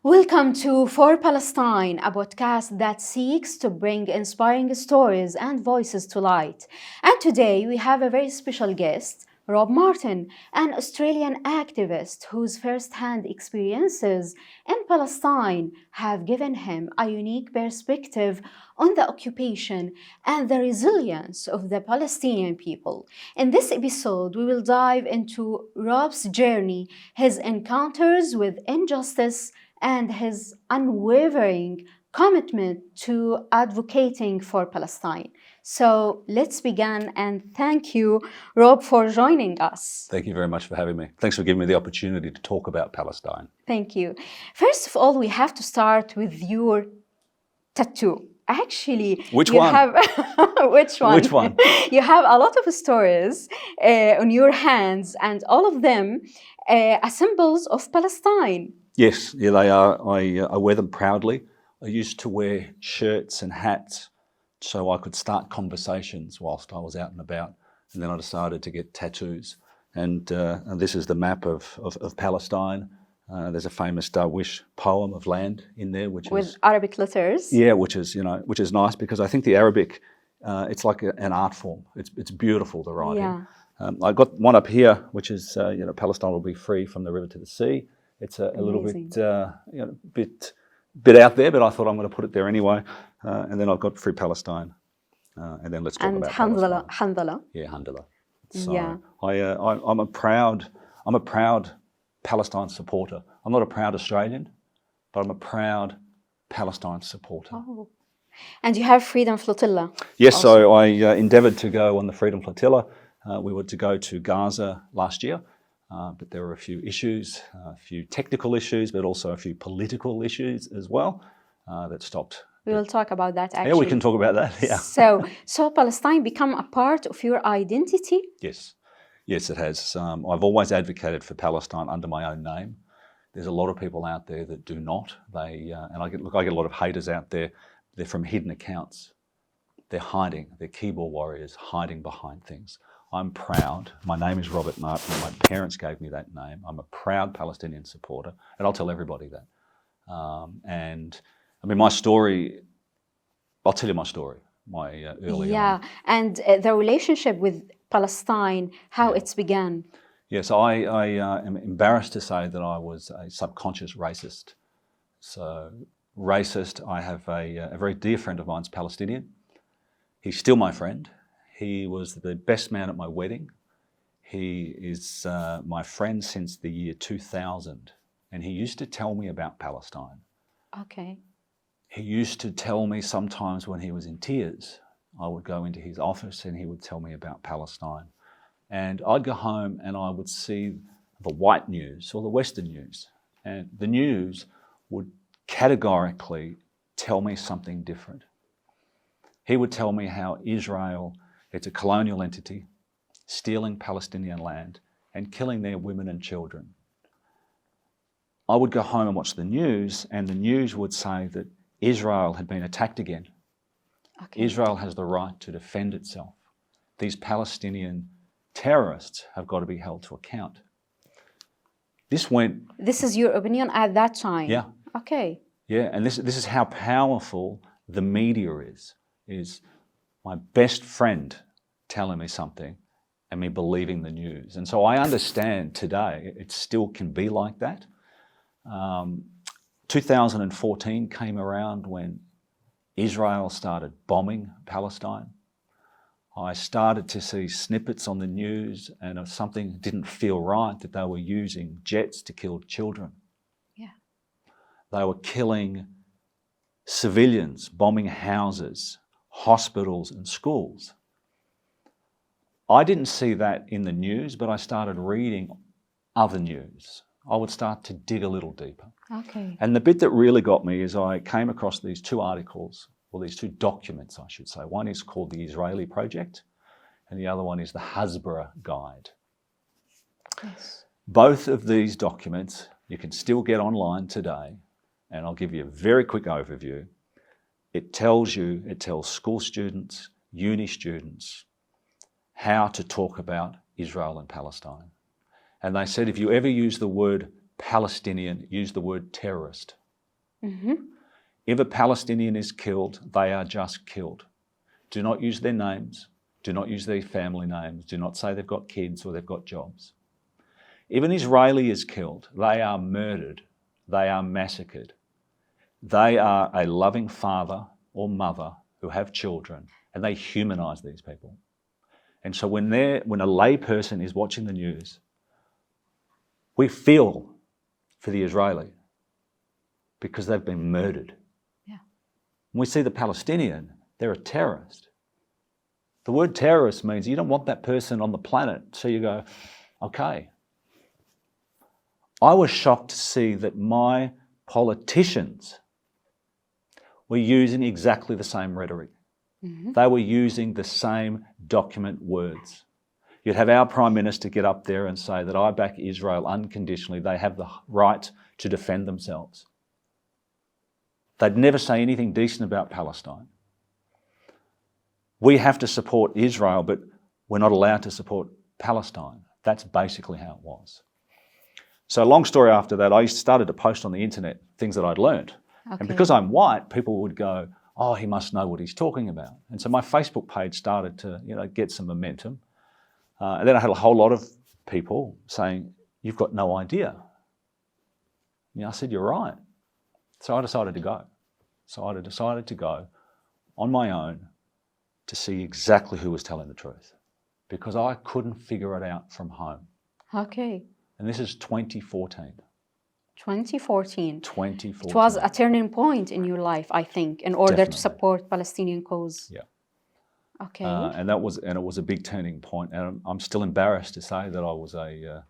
Welcome to For Palestine, a podcast that seeks to bring inspiring stories and voices to light. And today we have a very special guest, Rob Martin, an Australian activist whose first-hand experiences in Palestine have given him a unique perspective on the occupation and the resilience of the Palestinian people. In this episode, we will dive into Rob's journey, his encounters with injustice, and his unwavering commitment to advocating for Palestine. So let's begin, and thank you, Rob, for joining us. Thank you very much for having me. Thanks for giving me the opportunity to talk about Palestine. Thank you. First of all, we have to start with your tattoo. Actually, Which you one? have which one? Which one? You have a lot of stories on your hands, and all of them are symbols of Palestine. Yes, yeah, they are. I wear them proudly. I used to wear shirts and hats so I could start conversations whilst I was out and about. And then I decided to get tattoos. And this is the map of Palestine. There's a famous Darwish poem of land in there, which With is Arabic letters. yeah, which is nice because I think the Arabic, it's like an art form. It's beautiful, the writing. Yeah. I got one up here, which is Palestine will be free from the river to the sea. It's a little bit out there, but I thought I'm going to put it there anyway. And then I've got Free Palestine, and then let's talk about Hamdallah. Palestine. Hamdallah. Yeah, Alhamdulillah. So Yeah. I'm a proud Palestine supporter. I'm not a proud Australian, but I'm a proud Palestine supporter. Oh. And you have Freedom Flotilla. Yes, also. so I endeavoured to go on the Freedom Flotilla. We were to go to Gaza last year. But there were a few issues, a few technical issues, but also a few political issues as well that stopped. We will talk about that actually. Yeah, we can talk about that, yeah. So Palestine become a part of your identity? Yes, it has. I've always advocated for Palestine under my own name. There's a lot of people out there that do not. And I get a lot of haters out there. They're from hidden accounts. They're hiding. They're keyboard warriors hiding behind things. I'm proud. My name is Robert Martin. My parents gave me that name. I'm a proud Palestinian supporter, and I'll tell everybody that. And I mean, my story, I'll tell you my story, early on. And the relationship with Palestine, how it's began. Yes, I am embarrassed to say that I was a subconscious racist. So racist, I have a very dear friend of mine's Palestinian. He's still my friend. He was the best man at my wedding. He is my friend since the year 2000. And he used to tell me about Palestine. Okay. He used to tell me sometimes when he was in tears, I would go into his office and he would tell me about Palestine. And I'd go home and I would see the white news or the Western news. And the news would categorically tell me something different. He would tell me how Israel, it's a colonial entity, stealing Palestinian land and killing their women and children. I would go home and watch the news, and the news would say that Israel had been attacked again. Okay. Israel has the right to defend itself. These Palestinian terrorists have got to be held to account. This is your opinion at that time? Yeah. Okay. Yeah, and this is how powerful the media is my best friend telling me something and me believing the news. And so I understand today it still can be like that. 2014 came around when Israel started bombing Palestine. I started to see snippets on the news, and if something didn't feel right, that they were using jets to kill children. Yeah. They were killing civilians, bombing houses, hospitals and schools. I didn't see that in the news, but I started reading other news. I would start to dig a little deeper. Okay. And the bit that really got me is I came across these two articles, or these two documents, I should say. One is called the Israeli Project, and the other one is the Hasbara Guide. Yes. Both of these documents you can still get online today, and I'll give you a very quick overview. It tells school students, uni students, how to talk about Israel and Palestine. And they said if you ever use the word Palestinian, use the word terrorist. If a Palestinian is killed, they are just killed. Do not use their names. Do not use their family names. Do not say they've got kids or they've got jobs. If an Israeli is killed, they are murdered. They are massacred. They are a loving father or mother who have children, and they humanise these people. And so when a lay person is watching the news, we feel for the Israeli because they've been murdered. Yeah. When we see the Palestinian, they're a terrorist. The word terrorist means you don't want that person on the planet, so you go, okay. I was shocked to see that my politicians were using exactly the same rhetoric. They were using the same document words. You'd have our Prime Minister get up there and say that I back Israel unconditionally. They have the right to defend themselves. They'd never say anything decent about Palestine. We have to support Israel, but we're not allowed to support Palestine. That's basically how it was. So long story after that, I started to post on the internet things that I'd learned. Okay. And because I'm white, people would go, oh, he must know what he's talking about. And so my Facebook page started to, get some momentum. And then I had a whole lot of people saying, you've got no idea. I said, you're right. So I decided to go. So I decided to go on my own to see exactly who was telling the truth, because I couldn't figure it out from home. Okay. And this is 2014. 2014. 2014. It was a turning point in your life, I think, in order Definitely. to support Palestinian cause. Yeah. Okay. And it was a big turning point. And I'm still embarrassed to say that I was a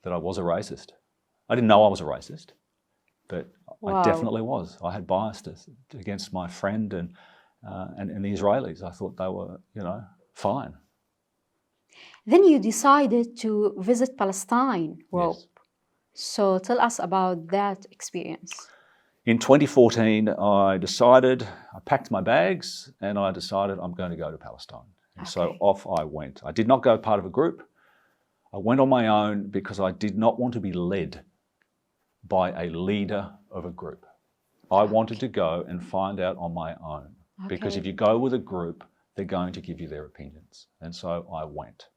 racist. I didn't know I was a racist, but Wow. I definitely was. I had bias against my friend and the Israelis. I thought they were, fine. Then you decided to visit Palestine, Rob. Yes. So tell us about that experience. In 2014, I packed my bags and I decided I'm going to go to Palestine. And so off I went. I did not go part of a group. I went on my own because I did not want to be led by a leader of a group. I wanted to go and find out on my own. Because if you go with a group, they're going to give you their opinions. And so I went.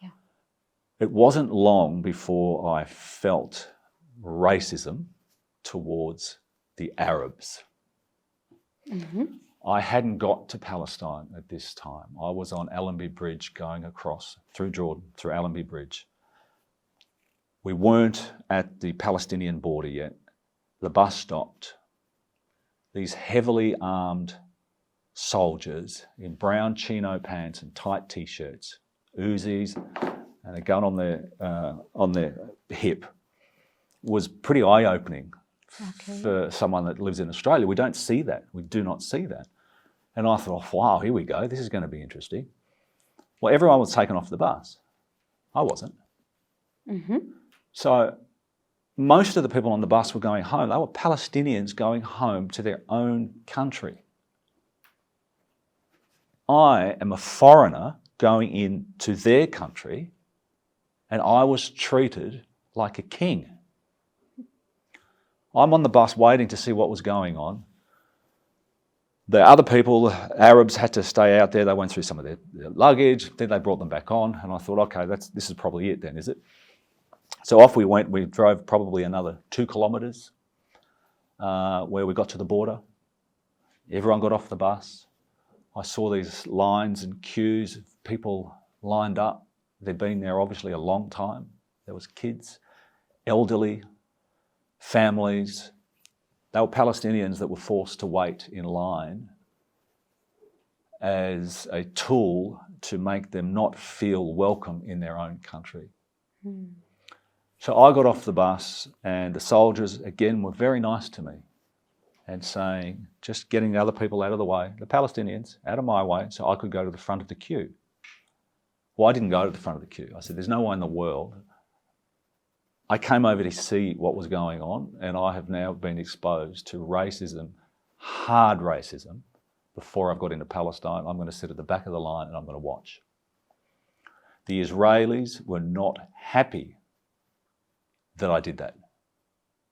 Yeah. It wasn't long before I felt racism towards the Arabs. I hadn't got to Palestine at this time. I was on Allenby Bridge going across through Jordan, through Allenby Bridge. We weren't at the Palestinian border yet. The bus stopped. These heavily armed soldiers in brown chino pants and tight T-shirts, Uzis, and a gun on their hip was pretty eye-opening for someone that lives in Australia. We don't see that. We do not see that. And I thought, oh, wow, here we go. This is going to be interesting. Well, everyone was taken off the bus. I wasn't. So most of the people on the bus were going home. They were Palestinians going home to their own country. I am a foreigner going into their country, and I was treated like a king. I'm on the bus waiting to see what was going on. The other people, Arabs, had to stay out there. They went through some of their luggage. Then they brought them back on, and I thought, okay, this is probably it then, is it? So off we went. We drove probably another 2 kilometres where we got to the border. Everyone got off the bus. I saw these lines and queues of people lined up. They'd been there obviously a long time. There was kids, elderly, families. They were Palestinians that were forced to wait in line as a tool to make them not feel welcome in their own country. So I got off the bus, and the soldiers, again, were very nice to me and saying, just getting the other people out of the way, the Palestinians, out of my way, so I could go to the front of the queue. Well, I didn't go to the front of the queue. I said, there's no way in the world. I came over to see what was going on, and I have now been exposed to racism, hard racism, before I've got into Palestine. I'm going to sit at the back of the line and I'm going to watch. The Israelis were not happy that I did that.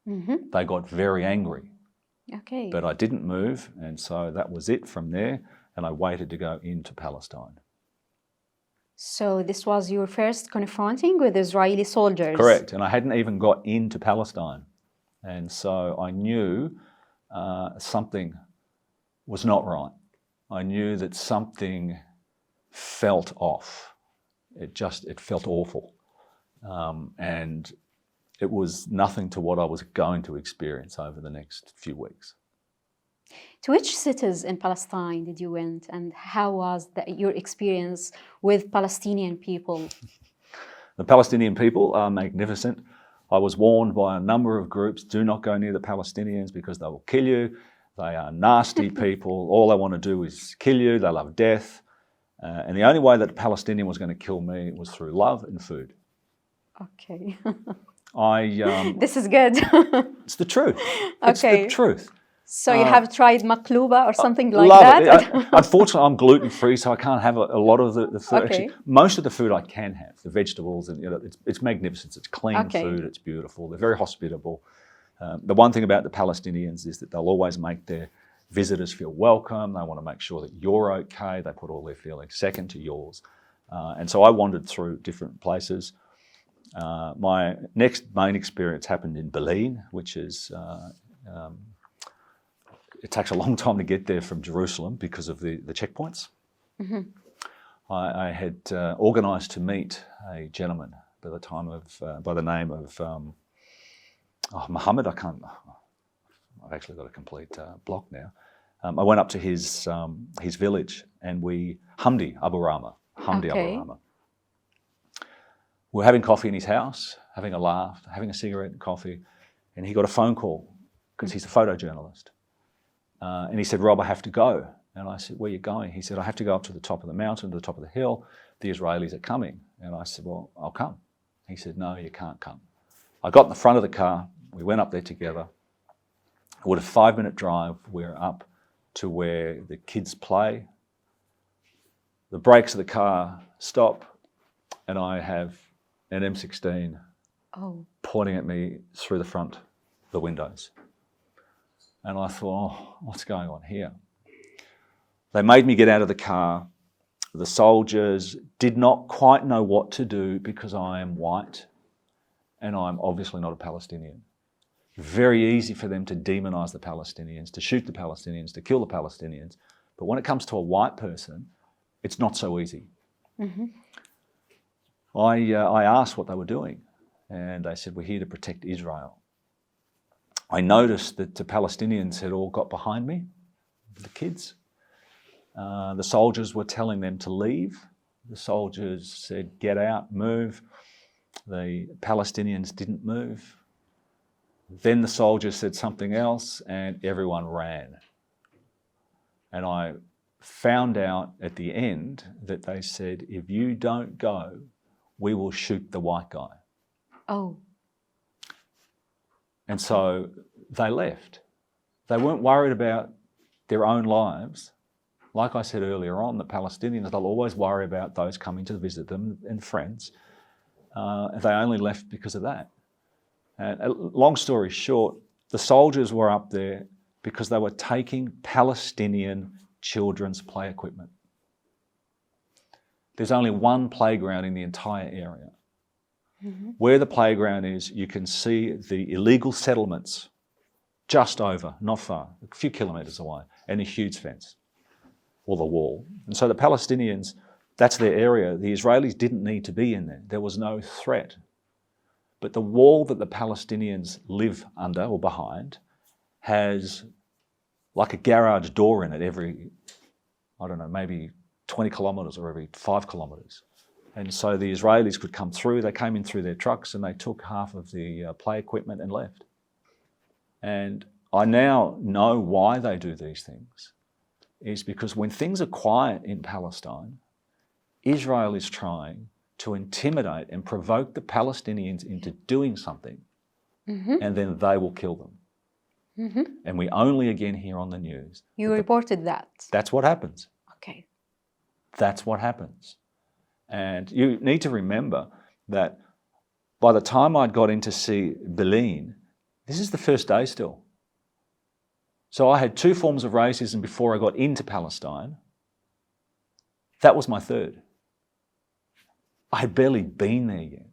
They got very angry, Okay. but I didn't move, and so that was it from there, and I waited to go into Palestine. So this was your first confronting with Israeli soldiers? Correct, and I hadn't even got into Palestine, and so I knew something was not right. I knew that something felt off. It felt awful, and it was nothing to what I was going to experience over the next few weeks. To which cities in Palestine did you went, and how was your experience with Palestinian people? The Palestinian people are magnificent. I was warned by a number of groups, do not go near the Palestinians because they will kill you. They are nasty people. All they want to do is kill you. They love death. And the only way that a Palestinian was going to kill me was through love and food. Okay. This is good. It's the truth. It's the truth. So you have tried maklouba or something like love that? It. Unfortunately, I'm gluten-free, so I can't have a lot of the food. Okay. Actually, most of the food I can have, the vegetables, and it's magnificent. It's clean food. It's beautiful. They're very hospitable. The one thing about the Palestinians is that they'll always make their visitors feel welcome. They want to make sure that you're okay. They put all their feelings second to yours. And so I wandered through different places. My next main experience happened in Berlin, which is... it takes a long time to get there from Jerusalem because of the checkpoints. I had organised to meet a gentleman by the name of Mohammed. I've actually got a complete block now. I went up to his village, and Hamdi Abu Rama. Abu Rama. We were having coffee in his house, having a laugh, having a cigarette and coffee, and he got a phone call because he's a photojournalist. And he said, Rob, I have to go. And I said, where are you going? He said, I have to go up to the top of the mountain, to the top of the hill. The Israelis are coming. And I said, well, I'll come. He said, no, you can't come. I got in the front of the car. We went up there together. With a 5-minute drive, we're up to where the kids play. The brakes of the car stop, and I have an M16 pointing at me through the front, the windows. And I thought, oh, what's going on here? They made me get out of the car. The soldiers did not quite know what to do because I am white and I'm obviously not a Palestinian. Very easy for them to demonise the Palestinians, to shoot the Palestinians, to kill the Palestinians. But when it comes to a white person, it's not so easy. I asked what they were doing, and they said, we're here to protect Israel. I noticed that the Palestinians had all got behind me, the kids. The soldiers were telling them to leave. The soldiers said, get out, move. The Palestinians didn't move. Then the soldiers said something else, and everyone ran. And I found out at the end that they said, if you don't go, we will shoot the white guy. Oh. And so they left. They weren't worried about their own lives. Like I said earlier on, the Palestinians, they'll always worry about those coming to visit them and friends. They only left because of that. And long story short, the soldiers were up there because they were taking Palestinian children's play equipment. There's only one playground in the entire area. Where the playground is, you can see the illegal settlements just over, not far, a few kilometres away, and a huge fence, or the wall. And so the Palestinians, that's their area. The Israelis didn't need to be in there. There was no threat. But the wall that the Palestinians live under or behind has like a garage door in it every, I don't know, maybe 20 kilometres or every 5 kilometres. And so the Israelis could come through. They came in through their trucks and they took half of the play equipment and left. And I now know why they do these things. Is because when things are quiet in Palestine, Israel is trying to intimidate and provoke the Palestinians into doing something, and then they will kill them. And we only again hear on the news. You reported that. That's what happens. Okay. That's what happens. And you need to remember that by the time I'd got in to see Berlin, This is the first day still. So I had 2 forms of racism before I got into Palestine. That was my third. I had barely been there yet,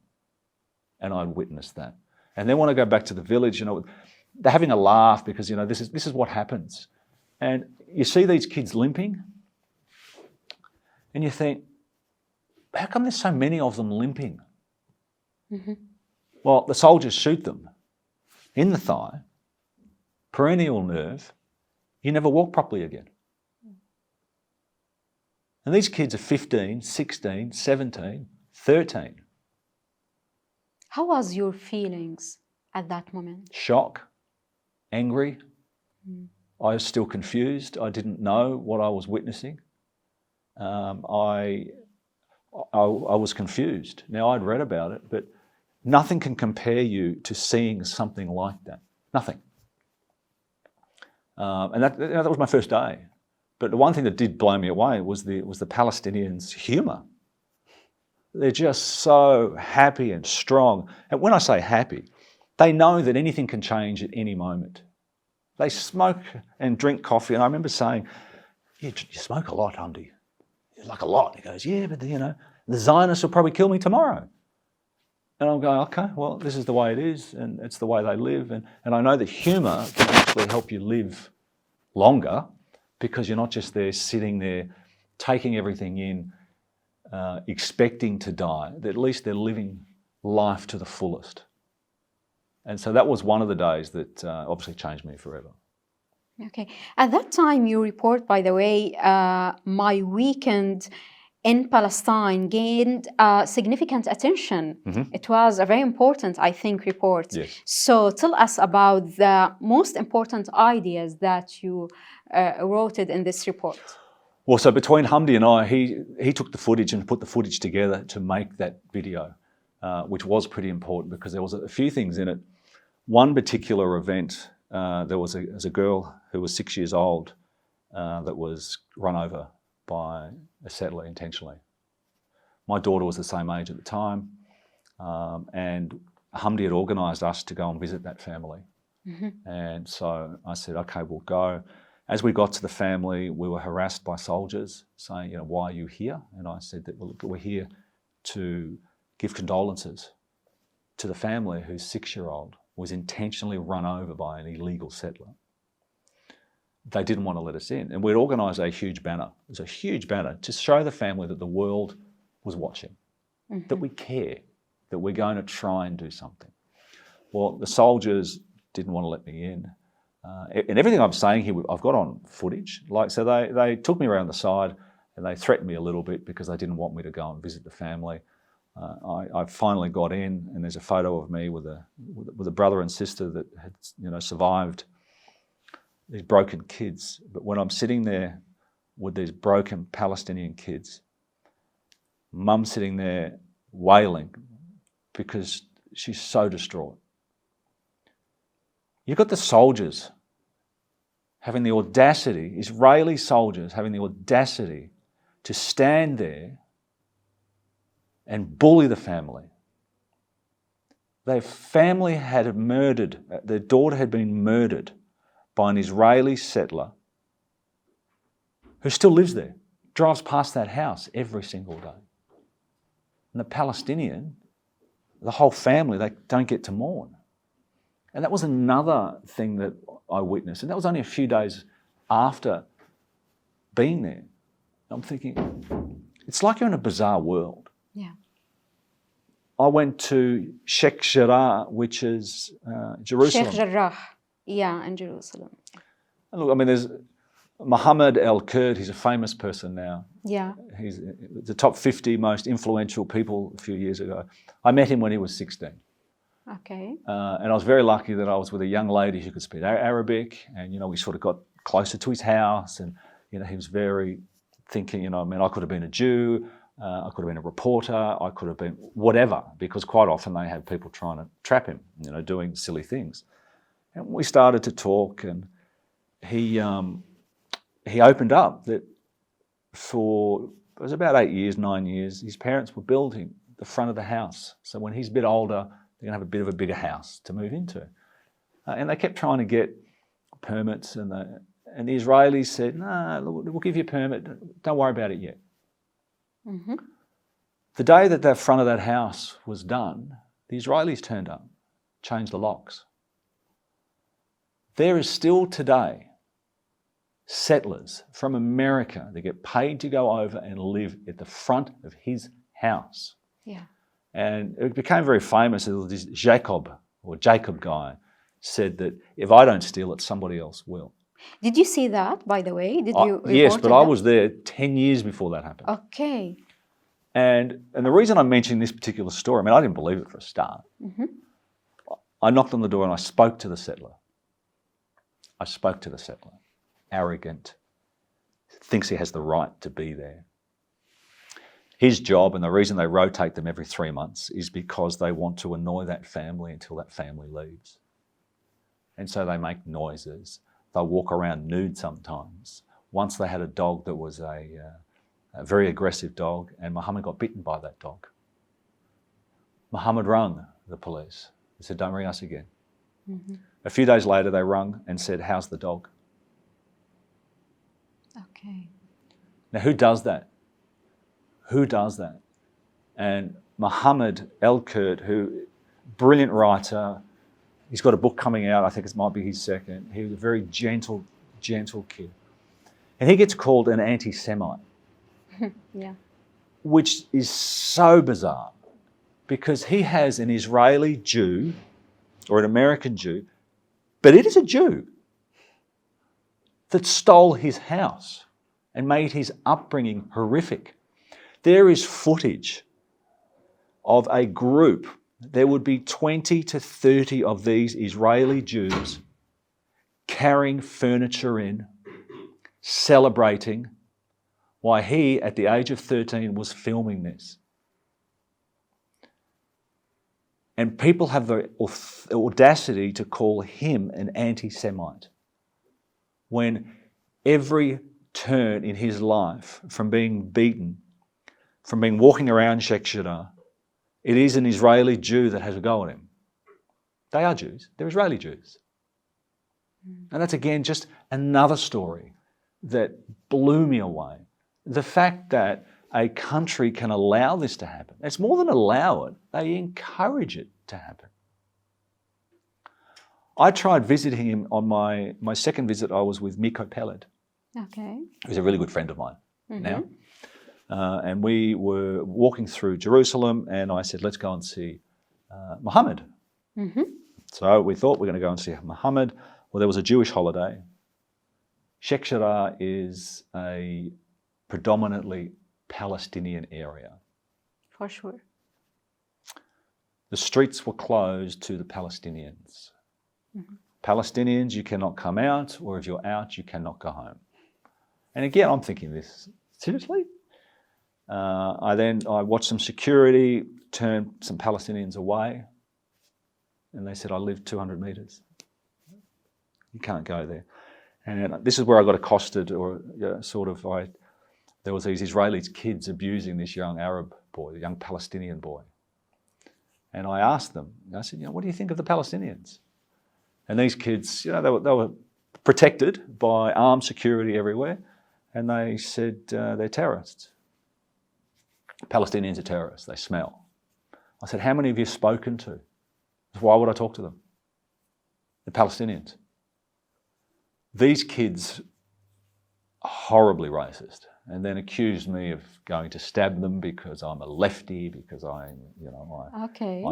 and I'd witnessed that. And then when I go back to the village, they're having a laugh because, this is what happens. And you see these kids limping, and you think, how come there's so many of them limping? Mm-hmm. Well, the soldiers shoot them in the thigh, peroneal nerve, you never walk properly again. And these kids are 15, 16, 17, 13. How was your feelings at that moment? Shock, angry. I was still confused. I didn't know what I was witnessing. I was confused. Now, I'd read about it, but nothing can compare you to seeing something like that. Nothing. And that was my first day. But the one thing that did blow me away was the Palestinians' humour. They're just so happy and strong. And when I say happy, they know that anything can change at any moment. They smoke and drink coffee. And I remember saying, you smoke a lot, Hamdi. Like a lot. He goes, yeah, but the Zionists will probably kill me tomorrow. And I'm going, okay, well, this is the way it is, and it's the way they live. And I know that humour can actually help you live longer because you're not just there sitting there taking everything in, expecting to die. At least they're living life to the fullest. And so that was one of the days that obviously changed me forever. Okay. At that time, you report, by the way, my weekend in Palestine gained significant attention. Mm-hmm. It was a very important, I think, report. Yes. So tell us about the most important ideas that you wrote in this report. Well, so between Hamdi and I, he took the footage and put the footage together to make that video, which was pretty important because there was a few things in it. One particular event, there was a girl who was 6 years old that was run over by a settler intentionally. My daughter was the same age at the time, and Hamdi had organised us to go and visit that family. Mm-hmm. And so I said, okay, we'll go. As we got to the family, we were harassed by soldiers saying, why are you here? And I said that we're here to give condolences to the family whose 6-year-old was intentionally run over by an illegal settler. They didn't want to let us in. And we'd organised a huge banner. It was a huge banner to show the family that the world was watching, mm-hmm. that we care, that we're going to try and do something. Well, the soldiers didn't want to let me in. And everything I'm saying here, I've got on footage. So they took me around the side and they threatened me a little bit because they didn't want me to go and visit the family. I finally got in, and there's a photo of me with a brother and sister that had survived these broken kids. But when I'm sitting there with these broken Palestinian kids, mum sitting there wailing because she's so distraught. You've got the soldiers having the audacity, Israeli soldiers having the audacity to stand there and bully the family. Their family had murdered, their daughter had been murdered by an Israeli settler who still lives there, drives past that house every single day. And the Palestinian, the whole family, they don't get to mourn. And that was another thing that I witnessed. And that was only a few days after being there. I'm thinking, it's like you're in a bizarre world. Yeah. I went to Sheikh Jarrah, which is Jerusalem. Sheikh Jarrah, yeah, in Jerusalem. And look, I mean, there's Mohammed El-Kurd, he's a famous person now. Yeah. He's the top 50 most influential people a few years ago. I met him when he was 16. Okay. And I was very lucky that I was with a young lady who could speak Arabic, and we sort of got closer to his house, and he was very thinking, I could have been a Jew, I could have been a reporter, I could have been whatever, because quite often they have people trying to trap him, doing silly things. And we started to talk, and he opened up that it was about 9 years, his parents were building the front of the house. So when he's a bit older, they're going to have a bit of a bigger house to move into. And they kept trying to get permits, and the Israelis said, no, we'll give you a permit, don't worry about it yet. Mm-hmm. The day that the front of that house was done, the Israelis turned up, changed the locks. There is still today settlers from America that get paid to go over and live at the front of his house. Yeah. And it became very famous. This Jacob guy said that if I don't steal it, somebody else will. Did you see that, by the way? Did you Yes, report but I was there 10 years before that happened. Okay. And the reason I'm mentioning this particular story, I mean, I didn't believe it for a start. Mm-hmm. I knocked on the door and I spoke to the settler. Arrogant, thinks he has the right to be there. His job, and the reason they rotate them every 3 months, is because they want to annoy that family until that family leaves. And so they make noises. They'll walk around nude sometimes. Once they had a dog that was a very aggressive dog, and Muhammad got bitten by that dog. Muhammad rang the police. He said, don't ring us again. Mm-hmm. A few days later, they rung and said, how's the dog? Okay. Now, who does that? Who does that? And Muhammad El-Kurd, who, brilliant writer, he's got a book coming out, I think it might be his second. He was a very gentle kid. And he gets called an anti-Semite. Yeah. Which is so bizarre, because he has an Israeli Jew or an American Jew, but it is a Jew that stole his house and made his upbringing horrific. There is footage of a group, there would be 20 to 30 of these Israeli Jews carrying furniture in, celebrating, why he, at the age of 13, was filming this. And people have the audacity to call him an anti-Semite, when every turn in his life, from being beaten, from being walking around Sheikh Jarrah, it is an Israeli Jew that has a go at him. They are Jews. They're Israeli Jews. And that's, again, just another story that blew me away. The fact that a country can allow this to happen. It's more than allow it, they encourage it to happen. I tried visiting him on my second visit. I was with Miko Peled, Okay. who's a really good friend of mine now. And we were walking through Jerusalem, and I said, let's go and see Muhammad. Mm-hmm. So we thought we were going to go and see Muhammad. Well, there was a Jewish holiday. Sheikh Jarrah is a predominantly Palestinian area. For sure. The streets were closed to the Palestinians. Mm-hmm. Palestinians, you cannot come out, or if you're out, you cannot go home. And again, I'm thinking this, seriously? I watched some security turn some Palestinians away, and they said, I live 200 metres. You can't go there. And this is where I got accosted, or there was these Israeli kids abusing this young Arab boy, the young Palestinian boy. And I asked them, I said, what do you think of the Palestinians? And these kids, they were protected by armed security everywhere, and they said they're terrorists. Palestinians are terrorists, they smell. I said, how many have you spoken to? Why would I talk to them? The Palestinians. These kids are horribly racist, and then accused me of going to stab them because I'm a lefty, because I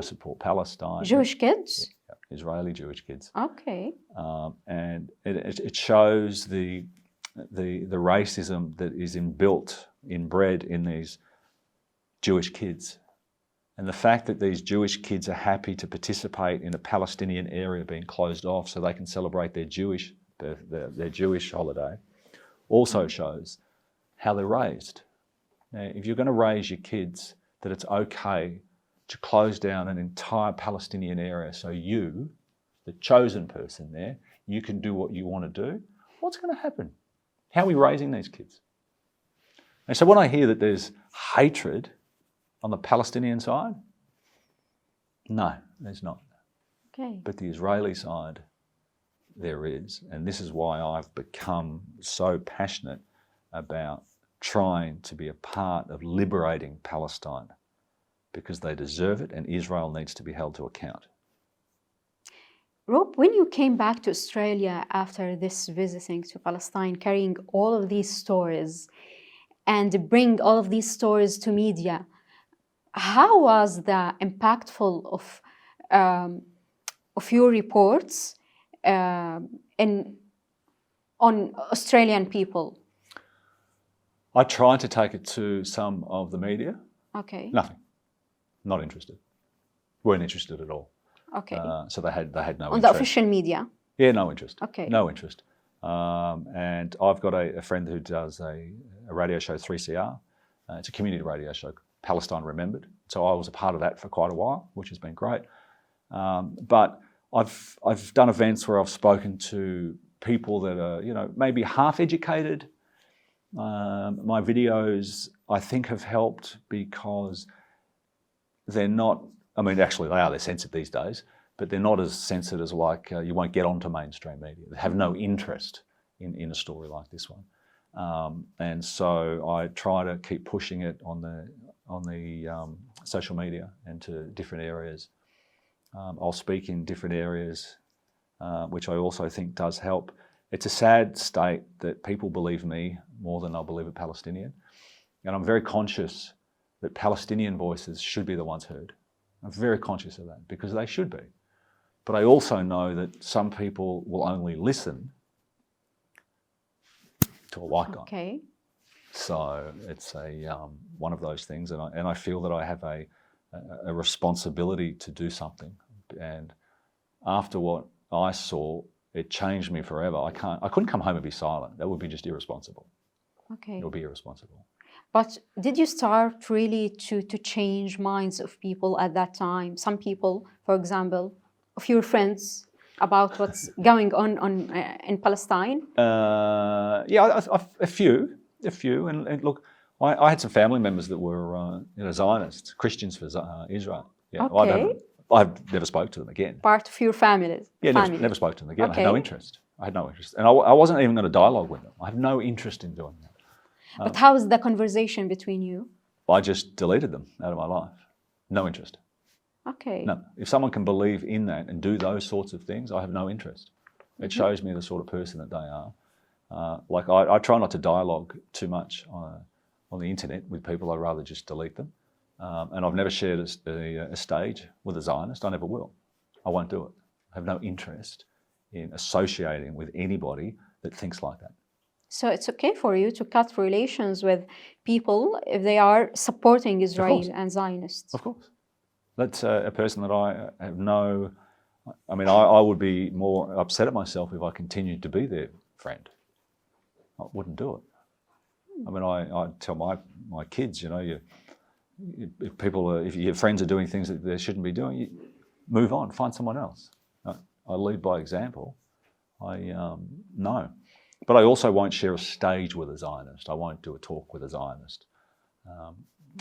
support Palestine. Jewish kids? Yeah, Israeli Jewish kids. Okay. And it shows the racism that is inbred in these Jewish kids. And the fact that these Jewish kids are happy to participate in a Palestinian area being closed off so they can celebrate their Jewish holiday also shows how they're raised. Now, if you're going to raise your kids that it's okay to close down an entire Palestinian area so you, the chosen person there, you can do what you want to do, what's going to happen? How are we raising these kids? And so when I hear that there's hatred on the Palestinian side, no, there's not. Okay. But the Israeli side, there is. And this is why I've become so passionate about trying to be a part of liberating Palestine, because they deserve it and Israel needs to be held to account. Rob, when you came back to Australia after this visiting to Palestine, carrying all of these stories and bring all of these stories to media, how was the impactful of your reports on Australian people? I tried to take it to some of the media. Okay. Nothing. Not interested. Weren't interested at all. Okay. So they had no interest. On the official media? Yeah, no interest. Okay. No interest. And I've got a friend who does a radio show, 3CR. It's a community radio show, Palestine Remembered. So I was a part of that for quite a while, which has been great. But I've done events where I've spoken to people that are, maybe half educated. My videos, I think, have helped because they're not, actually they are, they're censored these days, but they're not as censored as like you won't get onto mainstream media. They have no interest in a story like this one. And so I try to keep pushing it on the social media and to different areas. I'll speak in different areas, which I also think does help. It's a sad state that people believe me more than I believe a Palestinian. And I'm very conscious that Palestinian voices should be the ones heard. I'm very conscious of that because they should be. But I also know that some people will only listen to a white guy. Okay. So it's one of those things, and I feel that I have a responsibility to do something. And after what I saw, it changed me forever. I couldn't come home and be silent. That would be just irresponsible. Okay. It would be irresponsible. But did you start really to change minds of people at that time? Some people, for example, of your friends, about what's going on in Palestine? Yeah, a few. And look, I had some family members that were Zionists, Christians for Israel. Yeah, Okay. I've never spoke to them again. Part of your family? Yeah, never spoke to them again. Okay. I had no interest. And I wasn't even going to dialogue with them. I have no interest in doing that. But how is the conversation between you? I just deleted them out of my life. No interest. Okay. No. If someone can believe in that and do those sorts of things, I have no interest. It shows me the sort of person that they are. I try not to dialogue too much on the internet with people. I'd rather just delete them. And I've never shared a stage with a Zionist. I never will. I won't do it. I have no interest in associating with anybody that thinks like that. So it's okay for you to cut relations with people if they are supporting Israel and Zionists? Of course. That's a person that I have no... I would be more upset at myself if I continued to be their friend. I wouldn't do it. I tell my kids, if your friends are doing things that they shouldn't be doing, you move on, find someone else. I lead by example. No. But I also won't share a stage with a Zionist. I won't do a talk with a Zionist.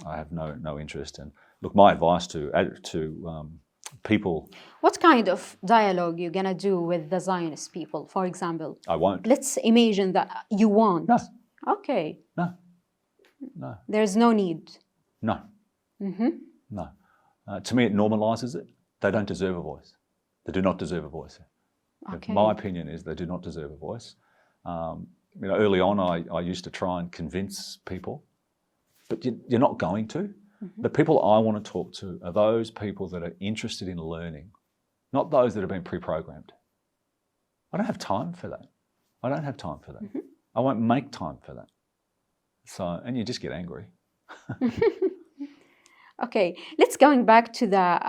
I have no interest in... Look, my advice to people... What kind of dialogue you're going to do with the Zionist people, for example? I won't. Let's imagine that you won't. No. Okay. No. There's no need. No. No. To me, it normalises it. They don't deserve a voice. They do not deserve a voice. Okay. My opinion is they do not deserve a voice. Early on, I used to try and convince people, but you're not going to. The people I want to talk to are those people that are interested in learning, not those that have been pre-programmed. I don't have time for that. I won't make time for that. And you just get angry. Okay, let's going back to the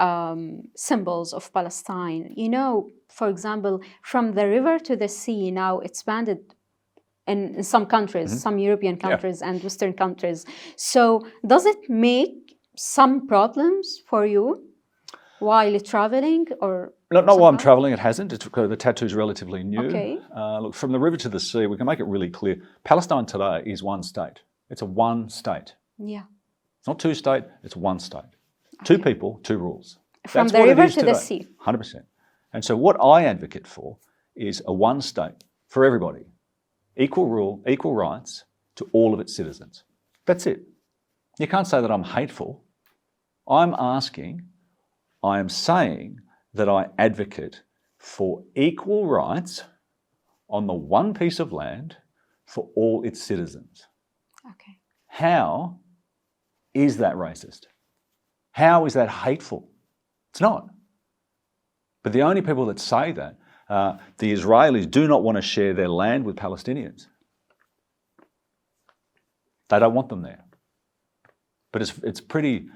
symbols of Palestine. For example, from the river to the sea, now it's expanded in some countries, some European countries and Western countries. So does it make some problems for you while traveling? Or not while I'm traveling, it hasn't. The tattoo's relatively new. Okay. Look, from the river to the sea, we can make it really clear. Palestine today is one state. It's a one state. Yeah. It's not two state, it's one state. Okay. Two people, two rules. From the river to the sea. 100%. And so what I advocate for is a one state for everybody, equal rule, equal rights to all of its citizens. That's it. You can't say that I'm hateful. I am saying that I advocate for equal rights on the one piece of land for all its citizens. Okay. How is that racist? How is that hateful? It's not. But the only people that say that, the Israelis do not want to share their land with Palestinians. They don't want them there. But it's pretty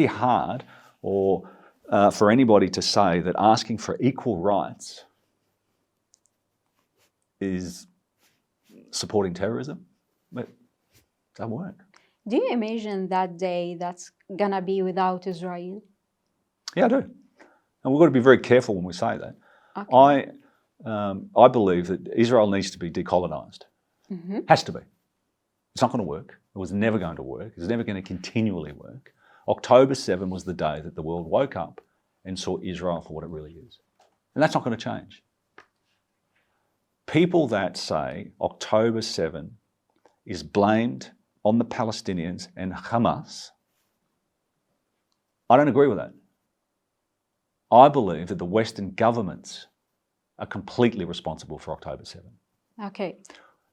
hard for anybody to say that asking for equal rights is supporting terrorism. But it doesn't work. Do you imagine that day that's gonna be without Israel? Yeah, I do. And we've got to be very careful when we say that. Okay. I believe that Israel needs to be decolonised. Mm-hmm. Has to be. It's not going to work. It was never going to work. It's never going to continually work. October 7 was the day that the world woke up and saw Israel for what it really is. And that's not going to change. People that say October 7 is blamed on the Palestinians and Hamas, I don't agree with that. I believe that the Western governments are completely responsible for October 7. Okay.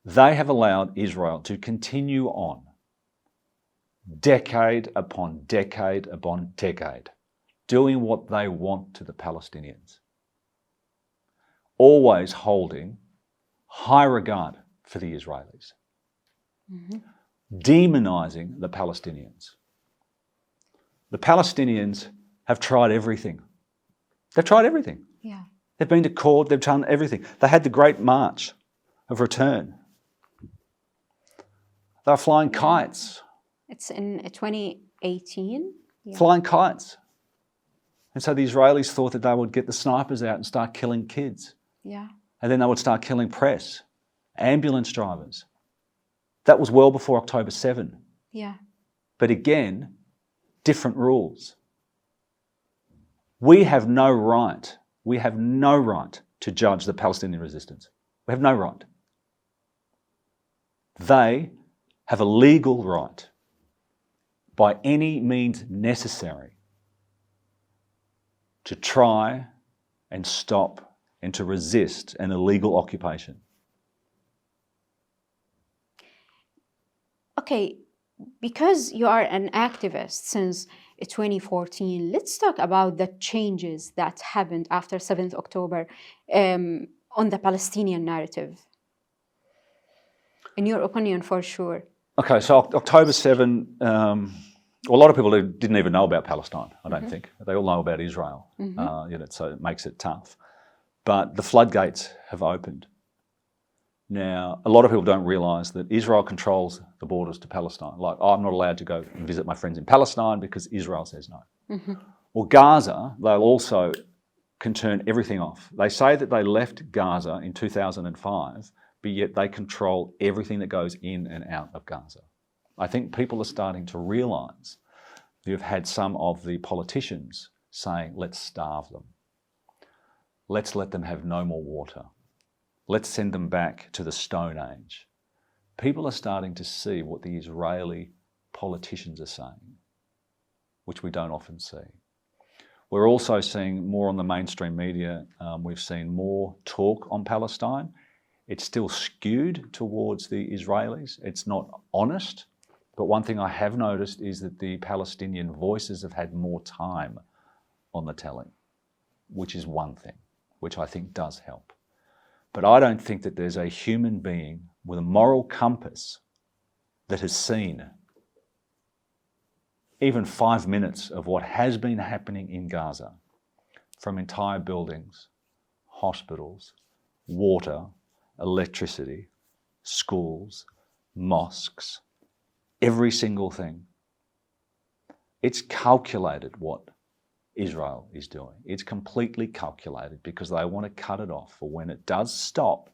They have allowed Israel to continue on decade upon decade upon decade, doing what they want to the Palestinians, always holding high regard for the Israelis, demonising the Palestinians. The Palestinians have tried everything. They've tried everything. Yeah. They've been to court, they've done everything. They had the Great March of Return. They were flying kites. It's in 2018. Yeah. Flying kites. And so the Israelis thought that they would get the snipers out and start killing kids. Yeah. And then they would start killing press, ambulance drivers. That was well before October 7. Yeah. But again, different rules. We have no right to judge the Palestinian resistance. We have no right. They have a legal right, by any means necessary, to try and stop and to resist an illegal occupation. Okay, because you are an activist since 2014, let's talk about the changes that happened after 7th October on the Palestinian narrative. In your opinion, for sure. Okay, so October 7, a lot of people didn't even know about Palestine, I don't think. They all know about Israel, so it makes it tough. But the floodgates have opened. Now, a lot of people don't realise that Israel controls the borders to Palestine. Like, I'm not allowed to go and visit my friends in Palestine because Israel says no. Well, Gaza, they'll also can turn everything off. They say that they left Gaza in 2005, but yet they control everything that goes in and out of Gaza. I think people are starting to realise you've had some of the politicians saying, let's starve them. Let's let them have no more water. Let's send them back to the Stone Age. People are starting to see what the Israeli politicians are saying, which we don't often see. We're also seeing more on the mainstream media. We've seen more talk on Palestine. It's still skewed towards the Israelis. It's not honest. But one thing I have noticed is that the Palestinian voices have had more time on the telly, which is one thing, which I think does help. But I don't think that there's a human being with a moral compass that has seen even 5 minutes of what has been happening in Gaza, from entire buildings, hospitals, water, electricity, schools, mosques, every single thing. It's calculated what Israel is doing. It's completely calculated because they want to cut it off for when it does stop,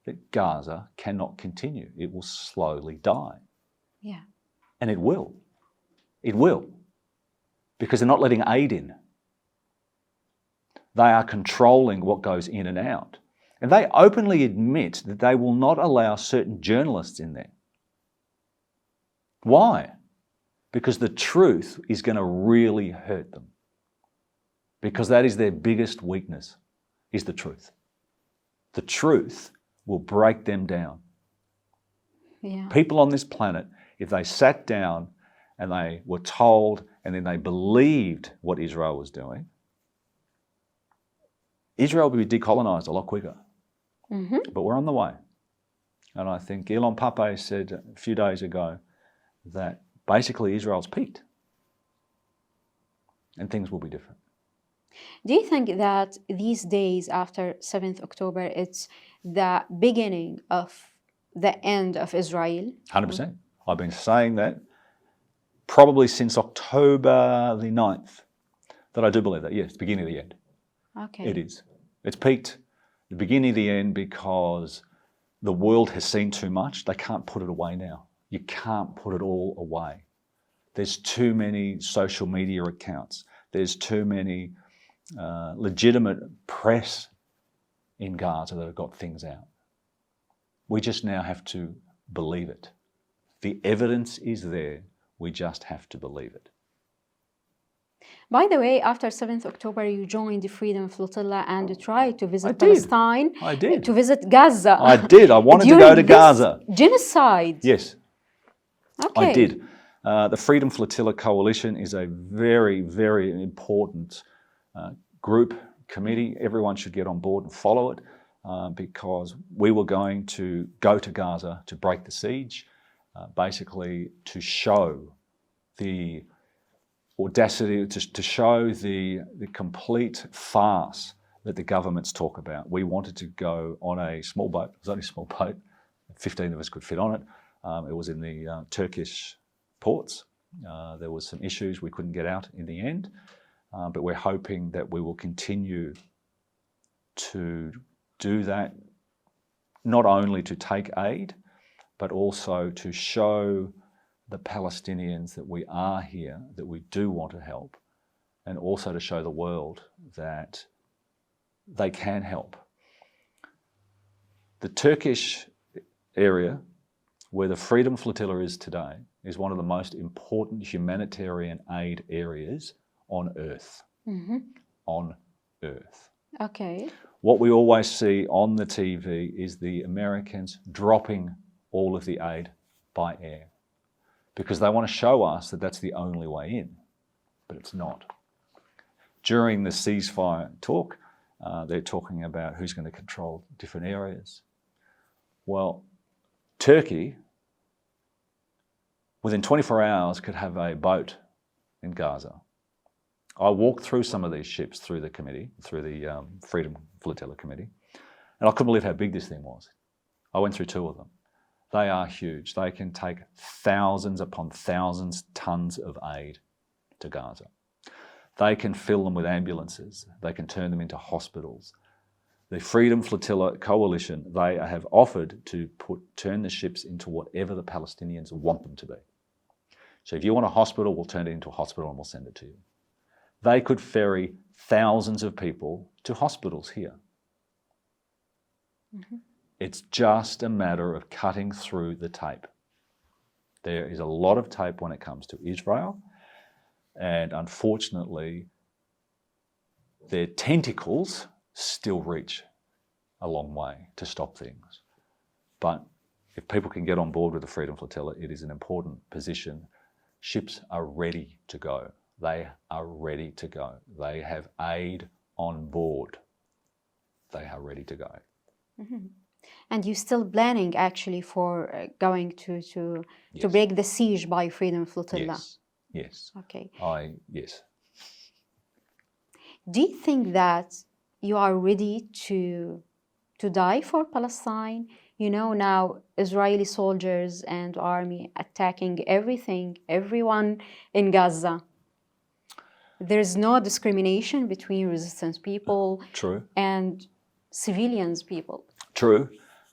that Gaza cannot continue. It will slowly die. Yeah. And it will. It will. Because they're not letting aid in. They are controlling what goes in and out. And they openly admit that they will not allow certain journalists in there. Why? Because the truth is going to really hurt them. Because that is their biggest weakness, is the truth. The truth will break them down. Yeah. People on this planet, if they sat down and they were told and then they believed what Israel was doing, Israel would be decolonized a lot quicker. But we're on the way. And I think Elon Pape said a few days ago that basically Israel's peaked and things will be different. Do you think that these days after 7th October, it's the beginning of the end of Israel? 100%. I've been saying that probably since October the 9th, that I do believe that. Yes, it's the beginning of the end. Okay. It is. It's peaked. The beginning of the end because the world has seen too much. They can't put it away now. You can't put it all away. There's too many social media accounts. There's too many legitimate press in Gaza that have got things out. We just now have to believe it. The evidence is there. We just have to believe it. By the way, after 7th October, you joined the Freedom Flotilla and tried to visit I did. Palestine. I did. To visit Gaza. I did. I wanted to go to Gaza. Genocide. Yes. Okay. I did. The Freedom Flotilla Coalition is a very, very important group, committee. Everyone should get on board and follow it because we were going to go to Gaza to break the siege, basically to show the audacity, to show the complete farce that the governments talk about. We wanted to go on a small boat. It was only a small boat. 15 of us could fit on it. It was in the Turkish ports. There was some issues. We couldn't get out in the end. But we're hoping that we will continue to do that, not only to take aid, but also to show the Palestinians that we are here, that we do want to help, and also to show the world that they can help. The Turkish area where the Freedom Flotilla is today is one of the most important humanitarian aid areas on Earth. On Earth. Okay. What we always see on the TV is the Americans dropping all of the aid by air because they want to show us that that's the only way in, but it's not. During the ceasefire talk, they're talking about who's going to control different areas. Well, Turkey, within 24 hours, could have a boat in Gaza. I walked through some of these ships through the committee, through the Freedom Flotilla Committee, and I couldn't believe how big this thing was. I went through 2 of them. They are huge. They can take thousands upon thousands tons of aid to Gaza. They can fill them with ambulances. They can turn them into hospitals. The Freedom Flotilla Coalition, they have offered to turn the ships into whatever the Palestinians want them to be. So if you want a hospital, we'll turn it into a hospital and we'll send it to you. They could ferry thousands of people to hospitals here. It's just a matter of cutting through the tape. There is a lot of tape when it comes to Israel, and unfortunately, their tentacles still reach a long way to stop things. But if people can get on board with the Freedom Flotilla, it is an important position. Ships are ready to go. They are ready to go. They have aid on board. They are ready to go. And you're still planning actually for going to break the siege by Freedom Flotilla? Yes. Okay. Yes. Do you think that you are ready to die for Palestine? You know, now Israeli soldiers and army attacking everything, everyone in Gaza. There's no discrimination between resistance people and civilians people. True.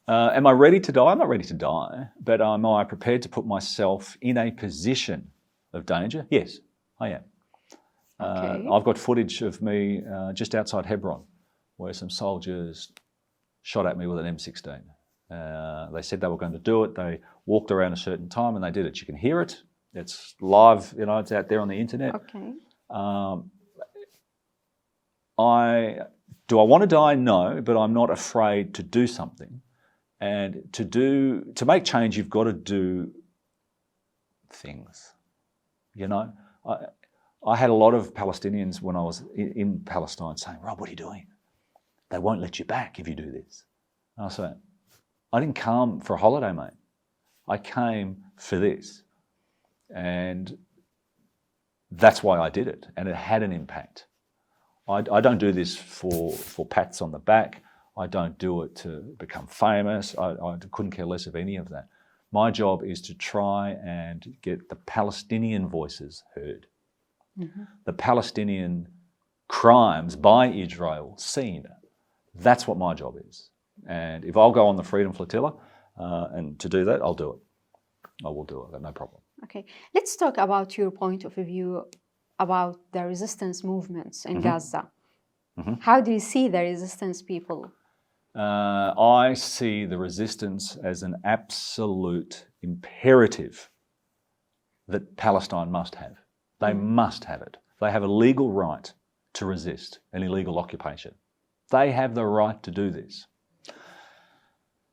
Am I ready to die? I'm not ready to die, but am I prepared to put myself in a position of danger? Yes, I am. Okay. I've got footage of me just outside Hebron where some soldiers shot at me with an M16. They said they were going to do it. They walked around a certain time and they did it. You can hear it. It's live, it's out there on the internet. Okay. Do I want to die? No, but I'm not afraid to do something. And to make change, you've got to do things. I had a lot of Palestinians when I was in Palestine saying, "Rob, what are you doing? They won't let you back if you do this." And I said, I didn't come for a holiday, mate. I came for this. And that's why I did it. And it had an impact. I don't do this for pats on the back. I don't do it to become famous. I couldn't care less of any of that. My job is to try and get the Palestinian voices heard. Mm-hmm. The Palestinian crimes by Israel seen. That's what my job is. And if I'll go on the Freedom Flotilla and to do that, I'll do it. I will do it, no problem. Okay, let's talk about your point of view about the resistance movements in Gaza. Mm-hmm. How do you see the resistance people? I see the resistance as an absolute imperative that Palestine must have. They must have it. They have a legal right to resist an illegal occupation. They have the right to do this.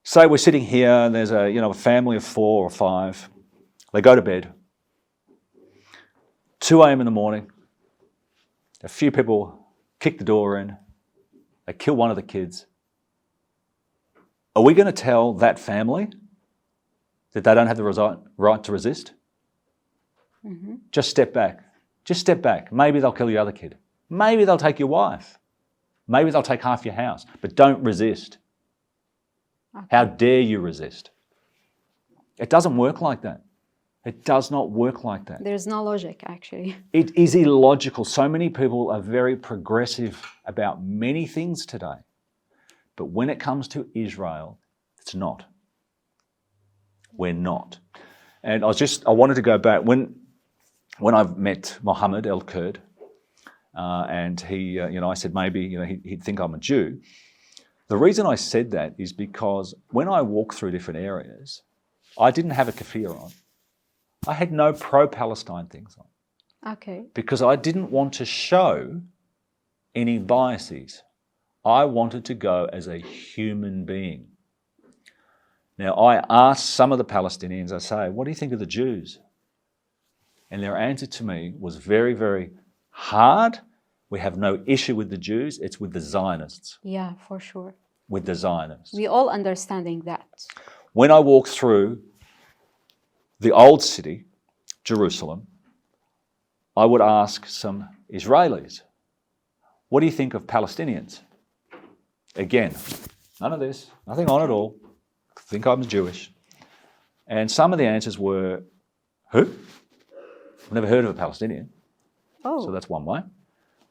Say we're sitting here and there's a family of 4 or 5. They go to bed. 2 a.m. in the morning. A few people kick the door in. They kill one of the kids. Are we going to tell that family that they don't have the right to resist? Mm-hmm. Just step back. Just step back. Maybe they'll kill your other kid. Maybe they'll take your wife. Maybe they'll take half your house. But don't resist. Okay. How dare you resist? It doesn't work like that. It does not work like that. There's no logic, actually. It is illogical. So many people are very progressive about many things today. But when it comes to Israel, it's not. We're not. And I wanted to go back. When I've met Mohammed El-Kurd, and he, I said maybe, he'd think I'm a Jew. The reason I said that is because when I walk through different areas, I didn't have a keffiyeh on. I had no pro-Palestine things on. Okay. Because I didn't want to show any biases. I wanted to go as a human being. Now, I asked some of the Palestinians, I say, what do you think of the Jews? And their answer to me was very, very hard. We have no issue with the Jews. It's with the Zionists. Yeah, for sure. With the Zionists. We all understanding that. When I walk through the old city, Jerusalem, I would ask some Israelis, what do you think of Palestinians? Again, none of this, nothing on at all. Think I'm Jewish. And some of the answers were, who? I've never heard of a Palestinian. Oh. So that's one way.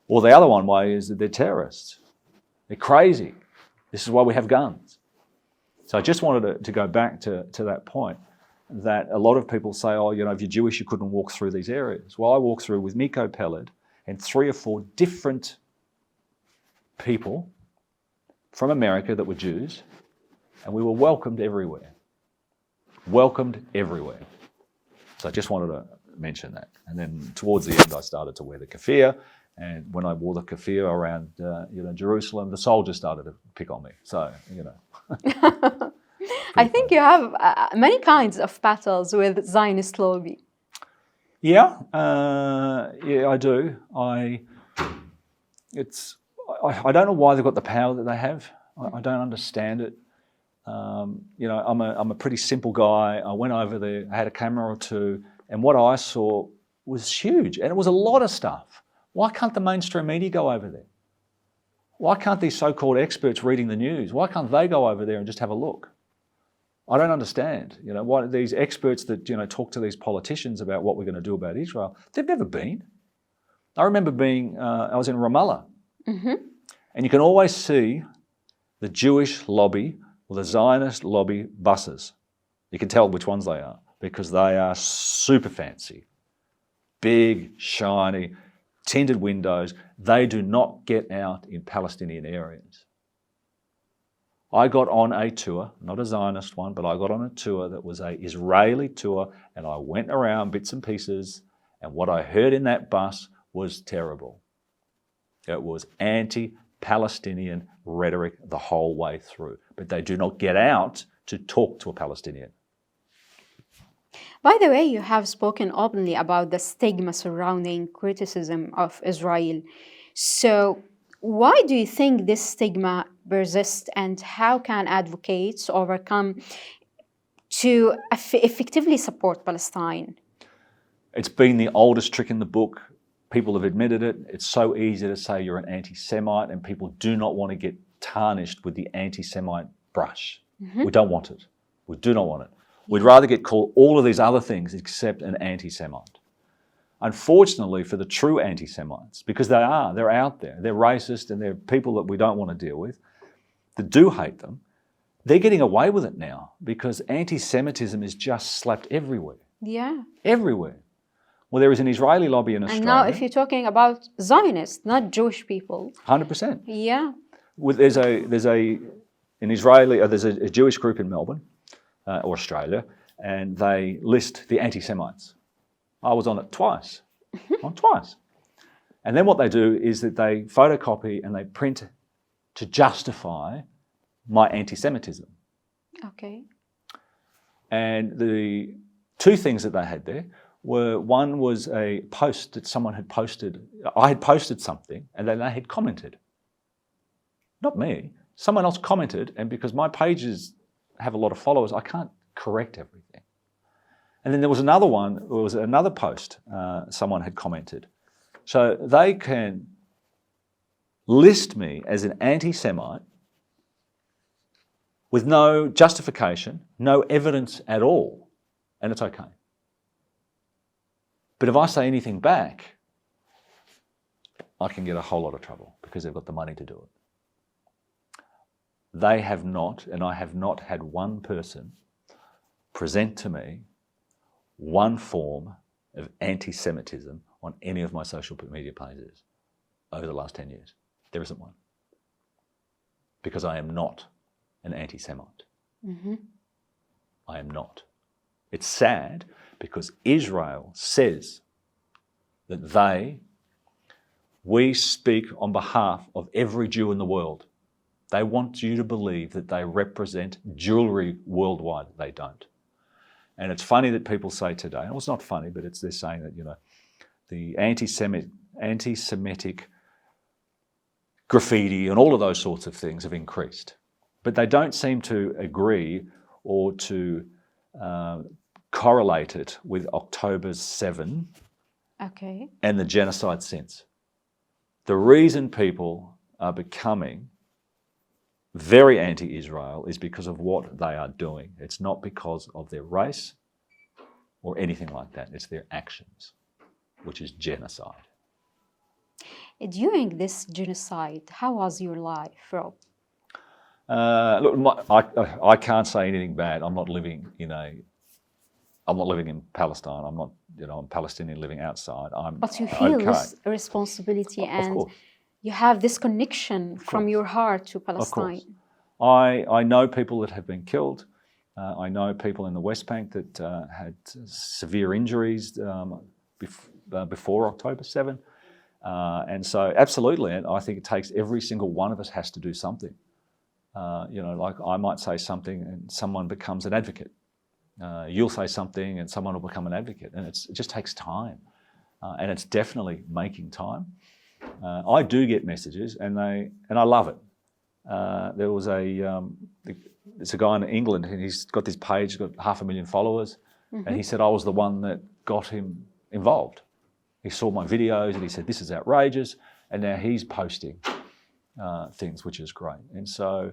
Or the other one way is that they're terrorists. They're crazy. This is why we have guns. So I just wanted to go back to that point, that a lot of people say, oh, if you're Jewish, you couldn't walk through these areas. Well, I walked through with Miko Peled and 3 or 4 different people from America that were Jews, and we were welcomed everywhere. Welcomed everywhere. So I just wanted to mention that. And then towards the end, I started to wear the keffiyeh, and when I wore the keffiyeh around Jerusalem, the soldiers started to pick on me. So, I think you have many kinds of battles with Zionist lobby. Yeah, I do. I don't know why they've got the power that they have. I don't understand it. I'm a pretty simple guy. I went over there, I had a camera or 2, and what I saw was huge, and it was a lot of stuff. Why can't the mainstream media go over there? Why can't these so-called experts reading the news, why can't they go over there and just have a look? I don't understand. Why these experts that talk to these politicians about what we're going to do about Israel, they've never been. I remember I was in Ramallah, mm-hmm. and you can always see the Jewish lobby or the Zionist lobby buses. You can tell which ones they are because they are super fancy, big, shiny, tinted windows. They do not get out in Palestinian areas. I got on a tour, not a Zionist one, but I got on a tour that was an Israeli tour, and I went around bits and pieces, and what I heard in that bus was terrible. It was anti-Palestinian rhetoric the whole way through, but they do not get out to talk to a Palestinian. By the way, you have spoken openly about the stigma surrounding criticism of Israel. So, why do you think this stigma persists, and how can advocates overcome to effectively support Palestine? It's been the oldest trick in the book. People have admitted it. It's so easy to say you're an anti-Semite, and people do not want to get tarnished with the anti-Semite brush. We don't want it. We do not want it. We'd rather get called all of these other things except an anti-Semite. Unfortunately for the true anti-Semites, because they're out there, they're racist and they're people that we don't want to deal with, that do hate them, they're getting away with it now because anti-Semitism is just slapped everywhere. Yeah. Everywhere. Well, there is an Israeli lobby in Australia. And now if you're talking about Zionists, not Jewish people. 100%. Yeah. There's a Jewish group in Melbourne, or Australia, and they list the anti-Semites. I was on it twice. Twice. And then what they do is that they photocopy and they print to justify my anti-Semitism. Okay. And the two things that they had there were, one was a post that someone had posted. I had posted something and then they had commented. Not me. Someone else commented, and because my pages have a lot of followers, I can't correct everything. And then there was another one, there was another post someone had commented. So they can list me as an anti-Semite with no justification, no evidence at all, and it's okay. But if I say anything back, I can get a whole lot of trouble because they've got the money to do it. They have not, and I have not had one person present to me one form of anti-Semitism on any of my social media pages over the last 10 years. There isn't one. Because I am not an anti-Semite. I am not. It's sad because Israel says that we speak on behalf of every Jew in the world. They want you to believe that they represent Jewry worldwide. They don't. And it's funny that people say today, and it's not funny, but they're saying that, the anti-Semitic graffiti and all of those sorts of things have increased. But they don't seem to agree or to correlate it with October 7 and the genocide since. The reason people are becoming very anti-Israel is because of what they are doing. It's not because of their race or anything like that. It's their actions, which is genocide. During this genocide, how was your life, Rob? Look, I can't say anything bad. I'm not living in Palestine. I'm not, I'm Palestinian living outside. But you feel this responsibility, and you have this connection from your heart to Palestine. Of course. I know people that have been killed. I know people in the West Bank that had severe injuries before October 7. And so absolutely, and I think it takes every single one of us has to do something. Like I might say something and someone becomes an advocate. You'll say something and someone will become an advocate. And it just takes time. And it's definitely making time. I do get messages and I love it. There was there's a guy in England and he's got this page, he's got 500,000 followers. And he said I was the one that got him involved. He saw my videos and he said, this is outrageous. And now he's posting things, which is great. And so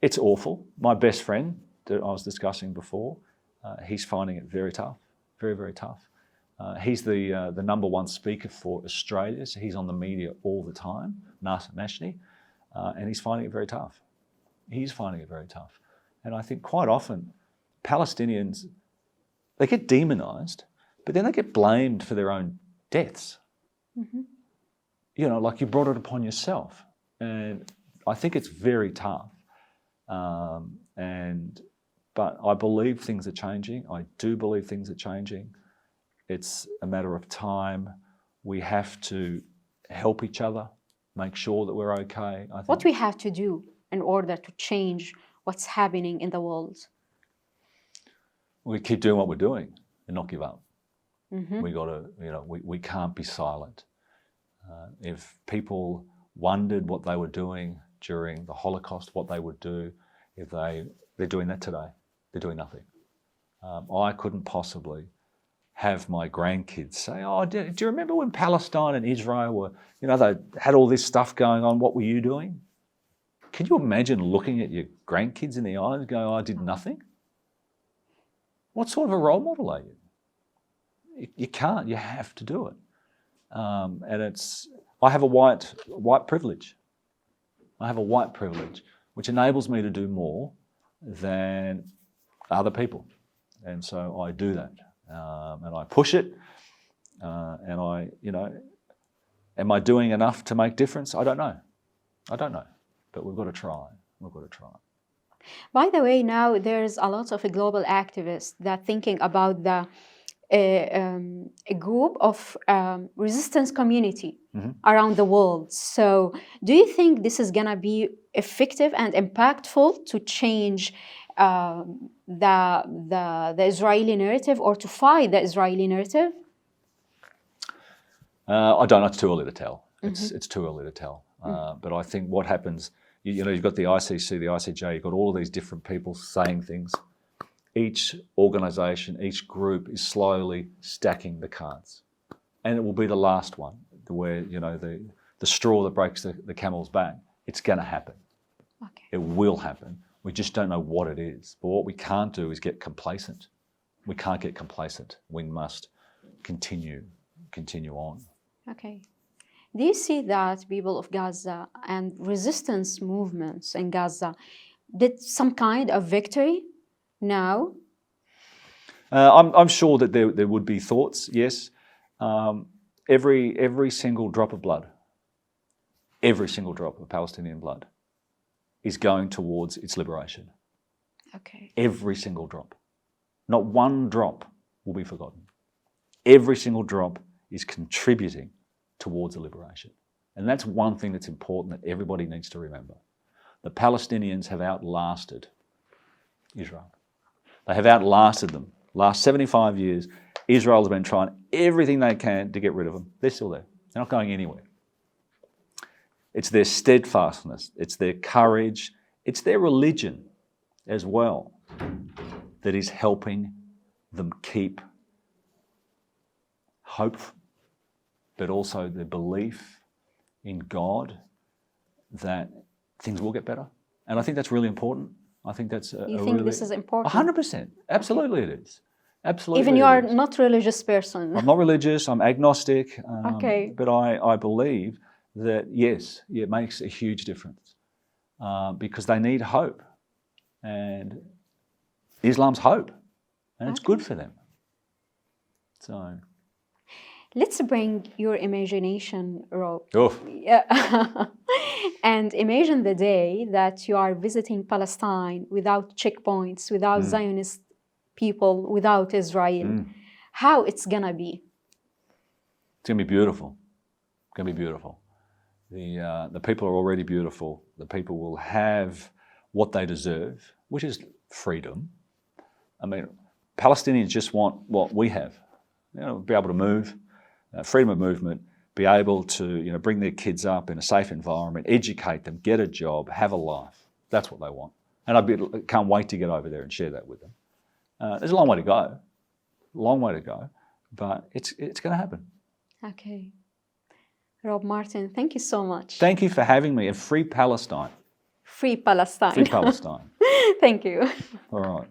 it's awful. My best friend that I was discussing before, he's finding it very tough, very, very tough. He's the #1 speaker for Australia, so he's on the media all the time, Nasser Mashni, and he's finding it very tough. He's finding it very tough. And I think quite often Palestinians, they get demonised, but then they get blamed for their own deaths. Like you brought it upon yourself. And I think it's very tough But I believe things are changing. I do believe things are changing. It's a matter of time. We have to help each other, make sure that we're okay. I think What we have to do in order to change what's happening in the world? we keep doing what we're doing and not give up. Mm-hmm. We got to, we can't be silent. If people wondered what they were doing during the Holocaust, what they would do, if they're doing that today, they're doing nothing. I couldn't possibly have my grandkids say, "Oh, do you remember when Palestine and Israel were, they had all this stuff going on? What were you doing?" Can you imagine looking at your grandkids in the eye and going, "I did nothing"? What sort of a role model are you? You can't. You have to do it. And I have a white privilege. I have a white privilege, which enables me to do more than other people. And so I do that. And I push it. Am I doing enough to make difference? I don't know. But we've got to try. By the way, now there's a lot of global activists that thinking about a group of resistance community around the world. So do you think this is going to be effective and impactful to change the Israeli narrative or to fight the Israeli narrative? I don't know. It's too early to tell. It's too early to tell. But I think what happens, you've got the ICC, the ICJ, you've got all of these different people saying things. Each organisation, each group is slowly stacking the cards. And it will be the last one, where, the straw that breaks the camel's back. It's going to happen. Okay. It will happen. We just don't know what it is. But what we can't do is get complacent. We can't get complacent. We must continue on. Okay. Do you see that people of Gaza and resistance movements in Gaza did some kind of victory now? I'm sure that there would be thoughts, yes. Every single drop of blood, every single drop of Palestinian blood is going towards its liberation. Okay. Every single drop. Not one drop will be forgotten. Every single drop is contributing towards the liberation. And that's one thing that's important that everybody needs to remember. The Palestinians have outlasted Israel. They have outlasted them. Last 75 years, Israel has been trying everything they can to get rid of them. They're still there. They're not going anywhere. It's their steadfastness, it's their courage, it's their religion as well that is helping them keep hope, but also the belief in God that things will get better. And I think that's really important. I think that's You think this is important? 100%. Absolutely it is. Absolutely. Even you are not a religious person. I'm not religious, I'm agnostic. Okay. But I believe that, yes, it makes a huge difference because they need hope. And Islam's hope. And it's good for them. So... Let's bring your imagination, Rob. Oh. Yeah. And imagine the day that you are visiting Palestine without checkpoints, without Zionist people, without Israel. How it's gonna be? It's gonna be beautiful. It's gonna be beautiful. The people are already beautiful. The people will have what they deserve, which is freedom. I mean, Palestinians just want what we have. Be able to move. Freedom of movement, be able to bring their kids up in a safe environment, educate them, get a job, have a life. That's what they want. And I can't wait to get over there and share that with them. There's a long way to go, but it's going to happen. Okay. Rob Martin, thank you so much. Thank you for having me, and free Palestine. Free Palestine. Free Palestine. Thank you. All right.